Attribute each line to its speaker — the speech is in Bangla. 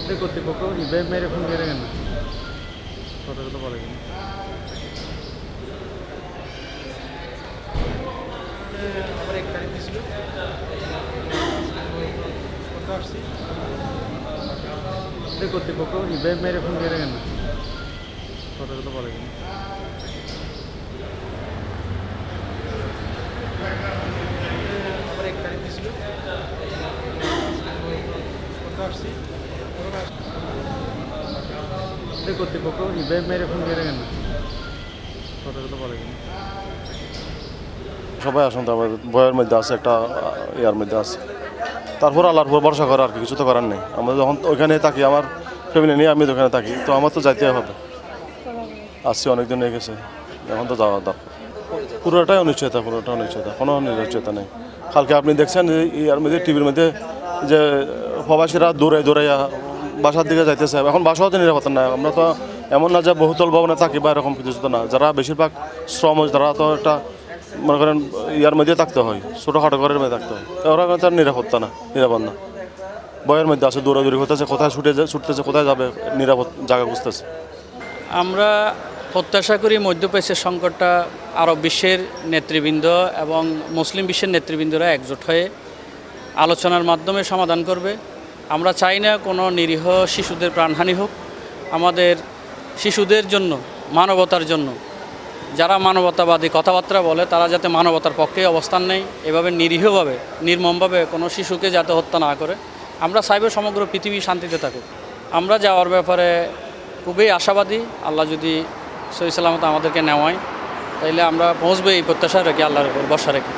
Speaker 1: এটা কর্তৃপক্ষ ইব্রাহিম মেরে ফোন করে কেন কথা কথা বলে কেন
Speaker 2: আবার 1 তারিখ দিছিল কত আসছি
Speaker 1: এটা কর্তৃপক্ষ ইব্রাহিম মেরে ফোন করে কেন কথা কথা বলে কেন
Speaker 2: আবার 1 তারিখ দিছিল কত আসছি
Speaker 1: এটা কর্তৃপক্ষ ইব্রাহিম মেরে ফোন করে কেন কথা কথা বলে কেন
Speaker 3: সবাই আসুন, তারপর ভয়ের মধ্যে আছে, একটা ইয়ার মধ্যে আছে। তারপর আল্লাহর উপর ভরসা করা, আর কি কিছু তো করার নেই। আমরা যখন ওইখানে থাকি, আমার ফ্যামিলি নিয়ে আমি ওখানে থাকি, তো আমার তো যাইতে হবে। আসছি অনেক দিন হয়ে গেছে, এখন তো যাওয়া দরকার। পুরোটাই অনিশ্চয়তা, কোনো নিশ্চয়তা নেই। কালকে আপনি দেখছেন যে ইয়ার মধ্যে টিভির মধ্যে যে প্রবাসীরা দৌড়াইয়া বাসার দিকে যাইতেছে। এখন বাসাও তো নিরাপত্তা নাই। আমরা তো এমন না যে বহুতল ভবনে থাকি বা এরকম কিছু তো না। যারা বেশিরভাগ শ্রম, যারা তো একটা মনে করেন ইয়ার মধ্যে থাকতে হয়, ছোটোখাটো ঘরের মধ্যে থাকতে হয়, ওরা কিন্তু তার নিরাপদ না। বয়ের মধ্যে আছে, দৌড়াদৌড়ি করতেছে, কোথায় ছুটতেছে, কোথায় যাবে, নিরাপদ জায়গা খুঁজতেছে।
Speaker 4: আমরা প্রত্যাশা করি মধ্যপ্রাচ্যের সংকটটা আরব বিশ্বের নেতৃবৃন্দ এবং মুসলিম বিশ্বের নেতৃবৃন্দরা একজোট হয়ে আলোচনার মাধ্যমে সমাধান করবে। আমরা চাই না কোনো নিরীহ শিশুদের প্রাণহানি হোক। আমাদের শিশুদের জন্য, মানবতার জন্য যারা মানবতাবাদী কথাবার্তা বলে, তারা যাতে মানবতার পক্ষে অবস্থান নেয়, এভাবে নিরীহভাবে, নির্মমভাবে কোনো শিশুকে যাতে হত্যা না করে। আমরা চাইব সমগ্র পৃথিবী শান্তিতে থাকুক। আমরা যাওয়ার ব্যাপারে খুবই আশাবাদী। আল্লাহ যদি সহি সালামত আমাদেরকে নেওয়ায়, তাইলে আমরা পৌঁছবো, এই প্রত্যাশা রেখে, আল্লাহর উপর ভরসা রেখে।